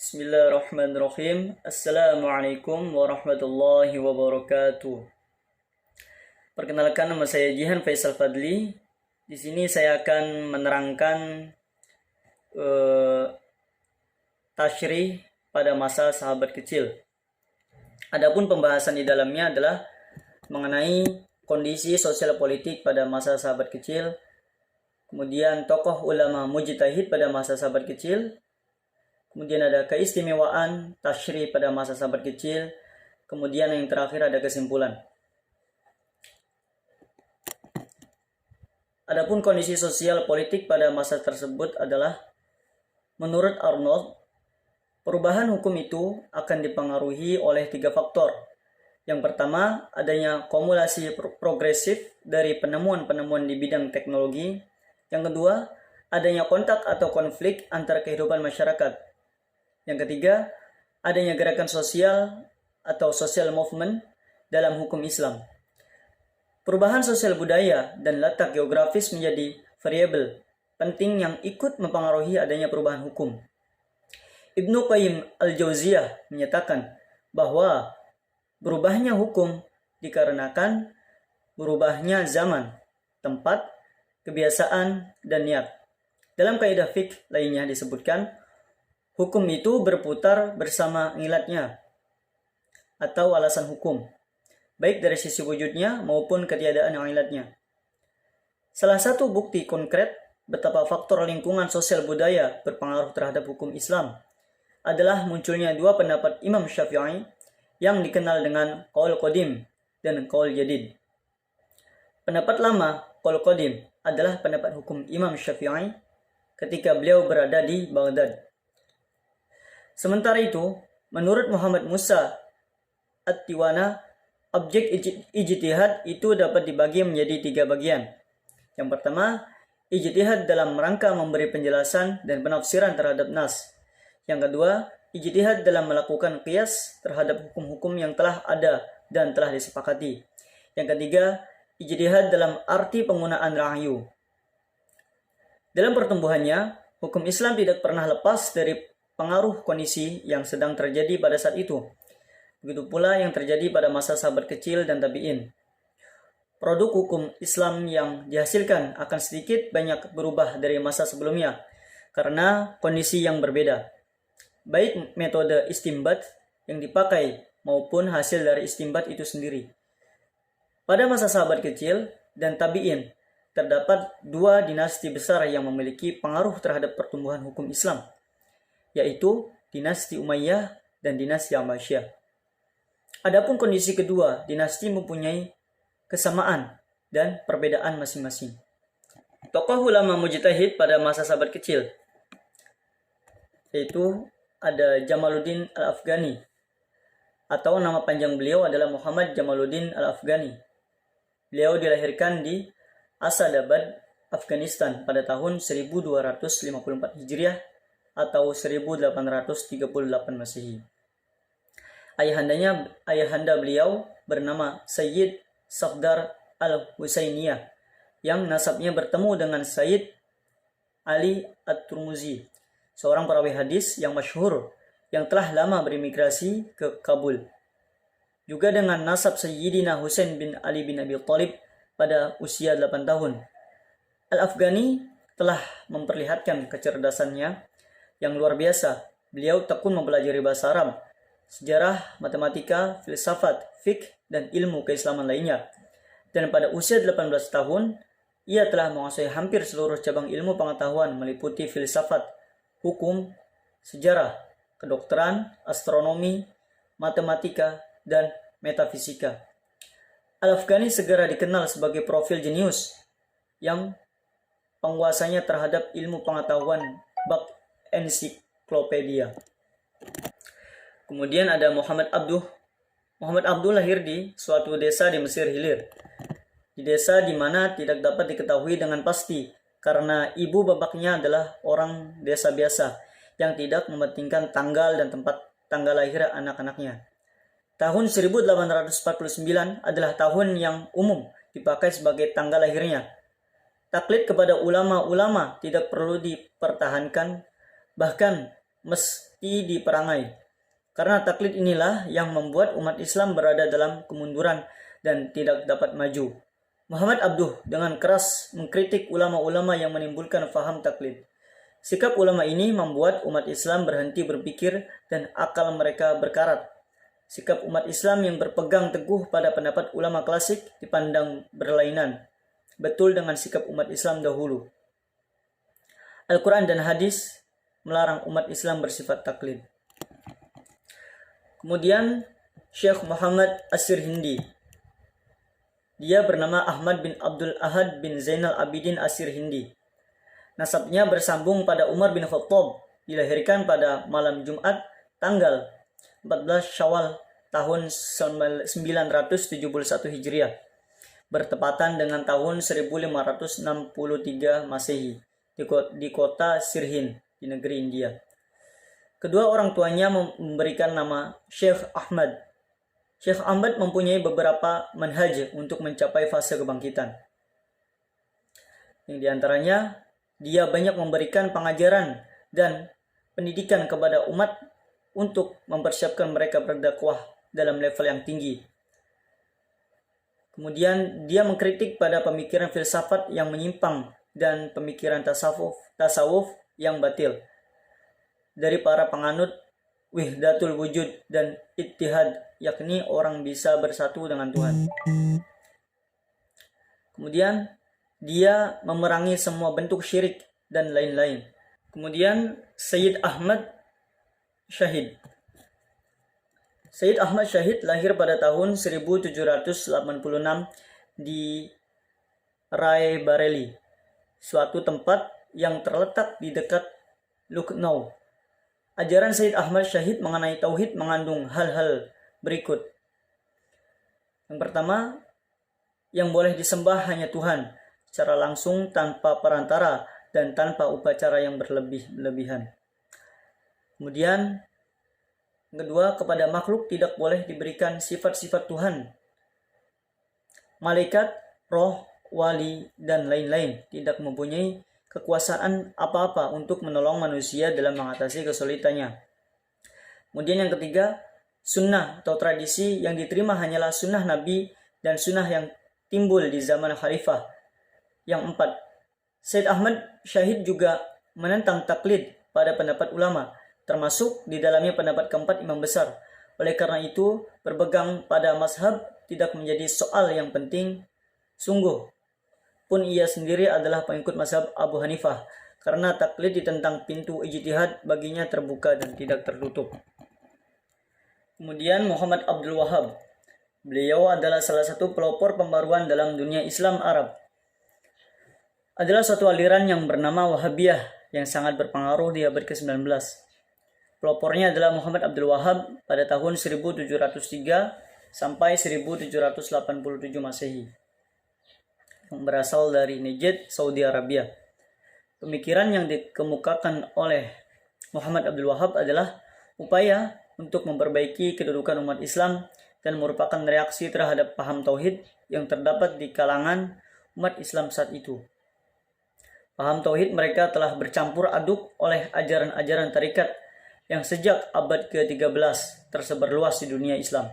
Bismillahirrahmanirrahim. Assalamualaikum warahmatullahi wabarakatuh. Perkenalkan, nama saya Jihan Faisal Fadli. Di sini saya akan menerangkan tasyrih pada masa sahabat kecil. Adapun pembahasan di dalamnya adalah mengenai kondisi sosial politik pada masa sahabat kecil, kemudian tokoh ulama mujtahid pada masa sahabat kecil, kemudian ada keistimewaan tasyrih pada masa sahabat kecil, kemudian yang terakhir ada kesimpulan. Adapun kondisi sosial politik pada masa tersebut adalah, menurut Arnold, perubahan hukum itu akan dipengaruhi oleh 3 faktor. Yang pertama, adanya kumulasi progresif dari penemuan-penemuan di bidang teknologi. Yang kedua, adanya kontak atau konflik antara kehidupan masyarakat. Yang ketiga, adanya gerakan sosial atau social movement dalam hukum Islam. Perubahan sosial budaya dan letak geografis menjadi variabel penting yang ikut mempengaruhi adanya perubahan hukum. Ibnu Qayyim al-Jauziyah menyatakan bahwa berubahnya hukum dikarenakan berubahnya zaman, tempat, kebiasaan, dan niat. Dalam kaidah fiqh lainnya disebutkan, hukum itu berputar bersama ilatnya atau alasan hukum, baik dari sisi wujudnya maupun ketiadaan ilatnya. Salah satu bukti konkret betapa faktor lingkungan sosial budaya berpengaruh terhadap hukum Islam adalah munculnya 2 pendapat Imam Syafi'i yang dikenal dengan qaul qadim dan qaul jadid. Pendapat lama, qaul qadim, adalah pendapat hukum Imam Syafi'i ketika beliau berada di Baghdad. Sementara itu, menurut Muhammad Musa At-Tiwana, objek ijtihad itu dapat dibagi menjadi 3 bagian. Yang pertama, ijtihad dalam rangka memberi penjelasan dan penafsiran terhadap nas. Yang kedua, ijtihad dalam melakukan qiyas terhadap hukum-hukum yang telah ada dan telah disepakati. Yang ketiga, ijtihad dalam arti penggunaan rahyu. Dalam pertumbuhannya, hukum Islam tidak pernah lepas dari pengaruh kondisi yang sedang terjadi pada saat itu. Begitu pula yang terjadi pada masa sahabat kecil dan tabi'in. Produk hukum Islam yang dihasilkan akan sedikit banyak berubah dari masa sebelumnya karena kondisi yang berbeda. Baik metode istimbat yang dipakai maupun hasil dari istimbat itu sendiri. Pada masa sahabat kecil dan tabi'in, terdapat 2 dinasti besar yang memiliki pengaruh terhadap pertumbuhan hukum Islam, yaitu dinasti Umayyah dan dinasti Abbasiyah. Adapun kondisi kedua dinasti mempunyai kesamaan dan perbedaan masing-masing. Tokoh ulama mujtahid pada masa sahabat kecil, yaitu ada Jamaluddin Al-Afghani, atau nama panjang beliau adalah Muhammad Jamaluddin Al-Afghani. Beliau dilahirkan di Asadabad, Afghanistan pada tahun 1254 Hijriah atau 1838 Masehi. Ayahanda beliau bernama Sayyid Safdar Al-Husainiyah yang nasabnya bertemu dengan Sayyid Ali At-Turmuzi, seorang perawi hadis yang masyhur yang telah lama berimigrasi ke Kabul. Juga dengan nasab Sayyidina Husain bin Ali bin Abi Thalib pada usia 8 tahun. Al-Afghani telah memperlihatkan kecerdasannya yang luar biasa. Beliau tekun mempelajari bahasa Arab, sejarah, matematika, filsafat, fiqh, dan ilmu keislaman lainnya. Dan pada usia 18 tahun, ia telah menguasai hampir seluruh cabang ilmu pengetahuan meliputi filsafat, hukum, sejarah, kedokteran, astronomi, matematika, dan metafisika. Al-Afghani segera dikenal sebagai profil jenius yang penguasanya terhadap ilmu pengetahuan bab ensiklopedia. Kemudian ada Muhammad Abduh. Muhammad Abduh lahir di suatu desa di Mesir Hilir. Di desa di mana tidak dapat diketahui dengan pasti karena ibu bapaknya adalah orang desa biasa yang tidak mementingkan tanggal dan tempat tanggal lahir anak-anaknya. Tahun 1849 adalah tahun yang umum dipakai sebagai tanggal lahirnya. Taklid kepada ulama-ulama tidak perlu dipertahankan, bahkan mesti diperangai. Karena taklid inilah yang membuat umat Islam berada dalam kemunduran dan tidak dapat maju. Muhammad Abduh dengan keras mengkritik ulama-ulama yang menimbulkan faham taklid. Sikap ulama ini membuat umat Islam berhenti berpikir dan akal mereka berkarat. Sikap umat Islam yang berpegang teguh pada pendapat ulama klasik dipandang berlainan betul dengan sikap umat Islam dahulu. Al-Quran dan hadis melarang umat Islam bersifat taklid. Kemudian Syekh Muhammad As-Sirhindi. Dia bernama Ahmad bin Abdul Ahad bin Zainal Abidin As-Sirhindi. Nasabnya bersambung pada Umar bin Khattab, dilahirkan pada malam Jumat tanggal 14 Syawal tahun 971 Hijriah, bertepatan dengan tahun 1563 Masehi di kota Sirhind di negeri India. Kedua orang tuanya memberikan nama Syekh Ahmad. Syekh Ahmad mempunyai beberapa manhaj untuk mencapai fase kebangkitan. Yang diantaranya, dia banyak memberikan pengajaran dan pendidikan kepada umat untuk mempersiapkan mereka berdakwah dalam level yang tinggi. Kemudian dia mengkritik pada pemikiran filsafat yang menyimpang dan pemikiran tasawuf yang batil dari para penganut wihdatul wujud dan ittihad, yakni orang bisa bersatu dengan Tuhan. Kemudian dia memerangi semua bentuk syirik dan lain-lain. Kemudian Sayyid Ahmad Syahid. Sayyid Ahmad Syahid lahir pada tahun 1786 di Rai Bareli, suatu tempat yang terletak di dekat Lucknow. Ajaran Sayyid Ahmad Syahid mengenai tauhid mengandung hal-hal berikut. Yang pertama, yang boleh disembah hanya Tuhan secara langsung tanpa perantara dan tanpa upacara yang berlebihan. Kemudian, yang kedua, kepada makhluk tidak boleh diberikan sifat-sifat Tuhan. Malaikat, roh, wali, dan lain-lain tidak mempunyai kekuasaan apa-apa untuk menolong manusia dalam mengatasi kesulitannya. Kemudian yang ketiga, sunnah atau tradisi yang diterima hanyalah sunnah Nabi dan sunnah yang timbul di zaman khalifah. Yang empat, Sayyid Ahmad Syahid juga menentang taklid pada pendapat ulama, termasuk di dalamnya pendapat keempat imam besar. Oleh karena itu, berpegang pada mazhab tidak menjadi soal yang penting. Sungguh pun ia sendiri adalah pengikut mazhab Abu Hanifah, karena taklid ditentang pintu ijtihad baginya terbuka dan tidak tertutup. Kemudian Muhammad Abdul Wahab. Beliau adalah salah satu pelopor pembaruan dalam dunia Islam Arab. Adalah suatu aliran yang bernama Wahabiyah yang sangat berpengaruh di abad ke-19. Pelopornya adalah Muhammad Abdul Wahab pada tahun 1703 sampai 1787 Masehi, yang berasal dari Najd, Saudi Arabia. Pemikiran yang dikemukakan oleh Muhammad Abdul Wahab adalah upaya untuk memperbaiki kedudukan umat Islam dan merupakan reaksi terhadap paham tauhid yang terdapat di kalangan umat Islam saat itu. Paham tauhid mereka telah bercampur aduk oleh ajaran-ajaran tarikat yang sejak abad ke-13 tersebar luas di dunia Islam.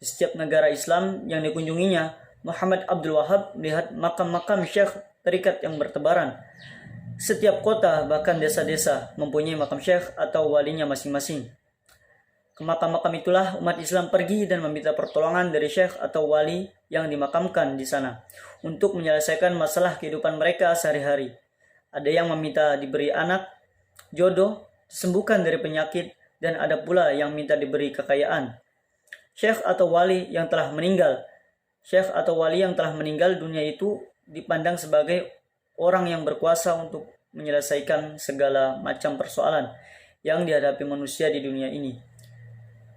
Di setiap negara Islam yang dikunjunginya, Muhammad Abdul Wahab melihat makam-makam syekh tarikat yang bertebaran. Setiap kota, bahkan desa-desa, mempunyai makam syekh atau walinya masing-masing. Ke makam-makam itulah umat Islam pergi dan meminta pertolongan dari syekh atau wali yang dimakamkan di sana untuk menyelesaikan masalah kehidupan mereka sehari-hari. Ada yang meminta diberi anak, jodoh, disembuhkan dari penyakit, dan ada pula yang minta diberi kekayaan. Syekh atau wali yang telah meninggal dunia itu dipandang sebagai orang yang berkuasa untuk menyelesaikan segala macam persoalan yang dihadapi manusia di dunia ini.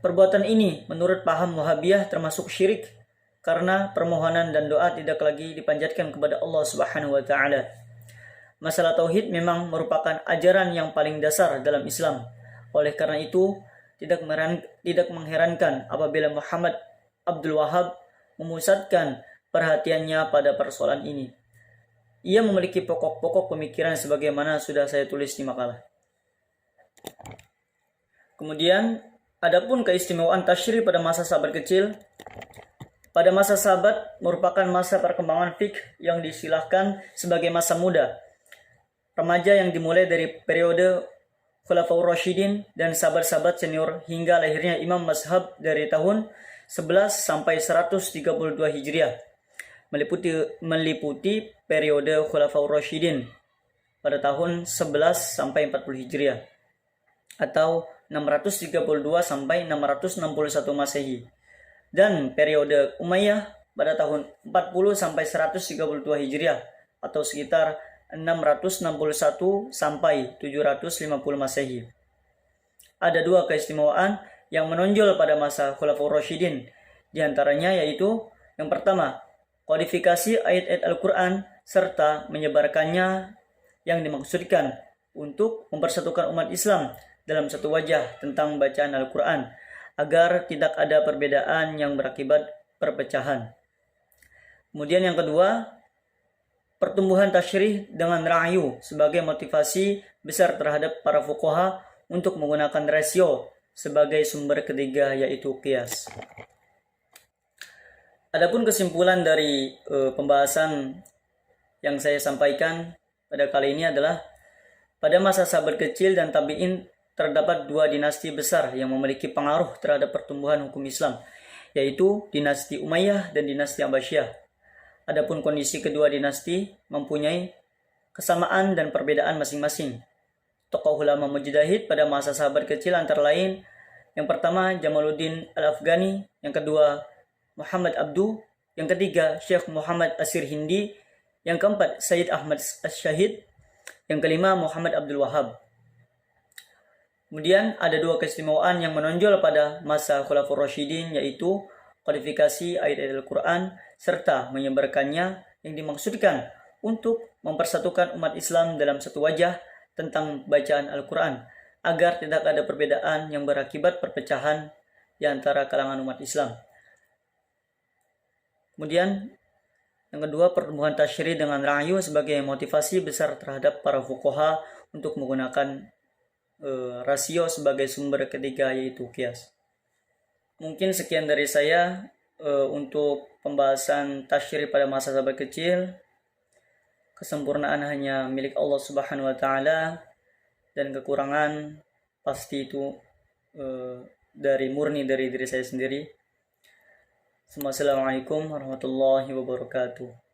Perbuatan ini menurut paham Wahabiyah termasuk syirik karena permohonan dan doa tidak lagi dipanjatkan kepada Allah Subhanahu wa taala. Masalah tauhid memang merupakan ajaran yang paling dasar dalam Islam. Oleh karena itu, tidak mengherankan apabila Muhammad Abdul Wahab memusatkan perhatiannya pada persoalan ini. Ia memiliki pokok-pokok pemikiran sebagaimana sudah saya tulis di makalah. Kemudian, adapun keistimewaan tasyri pada masa sahabat kecil, pada masa sahabat merupakan masa perkembangan fikih yang disilahkan sebagai masa muda, remaja yang dimulai dari periode Khulafaur Rasyidin dan sahabat-sahabat senior hingga lahirnya Imam Mazhab dari tahun 11 sampai 132 Hijriah, meliputi periode Khulafaur Rasyidin pada tahun 11 sampai 40 Hijriah atau 632 sampai 661 Masehi, dan periode Umayyah pada tahun 40 sampai 132 Hijriah atau sekitar 661 sampai 750 Masehi. Ada dua keistimewaan yang menonjol pada masa Khulafaur Rasyidin, di antaranya yaitu yang pertama, kodifikasi ayat-ayat Al-Qur'an serta menyebarkannya yang dimaksudkan untuk mempersatukan umat Islam dalam satu wajah tentang bacaan Al-Qur'an agar tidak ada perbedaan yang berakibat perpecahan. Kemudian yang kedua, pertumbuhan tasyrih dengan ra'yu sebagai motivasi besar terhadap para fuqaha untuk menggunakan rasio sebagai sumber ketiga, yaitu qiyas. Adapun kesimpulan dari pembahasan yang saya sampaikan pada kali ini adalah pada masa sahabat kecil dan tabi'in terdapat dua dinasti besar yang memiliki pengaruh terhadap pertumbuhan hukum Islam, yaitu dinasti Umayyah dan dinasti Abbasiyah. Adapun kondisi kedua dinasti mempunyai kesamaan dan perbedaan masing-masing. Tokoh ulama mujtahid pada masa sahabat kecil antara lain yang pertama Jamaluddin Al-Afghani, yang kedua Muhammad Abduh, yang ketiga Syekh Muhammad Asir Hindi, yang keempat Sayyid Ahmad As-Syahid, yang kelima Muhammad Abdul Wahab. Kemudian ada dua keistimewaan yang menonjol pada masa Khulafaur Rasyidin, yaitu kodifikasi ayat-ayat Al-Quran serta menyebarkannya yang dimaksudkan untuk mempersatukan umat Islam dalam satu wajah tentang bacaan Al-Quran agar tidak ada perbedaan yang berakibat perpecahan di antara kalangan umat Islam. Kemudian yang kedua, pertumbuhan tasyri dengan ra'yu sebagai motivasi besar terhadap para fuqaha untuk menggunakan rasio sebagai sumber ketiga, yaitu qiyas. Mungkin sekian dari saya untuk pembahasan tasyri pada masa sahabat kecil. Kesempurnaan hanya milik Allah Subhanahu wa taala dan kekurangan pasti itu murni dari diri saya sendiri. Assalamualaikum warahmatullahi wabarakatuh.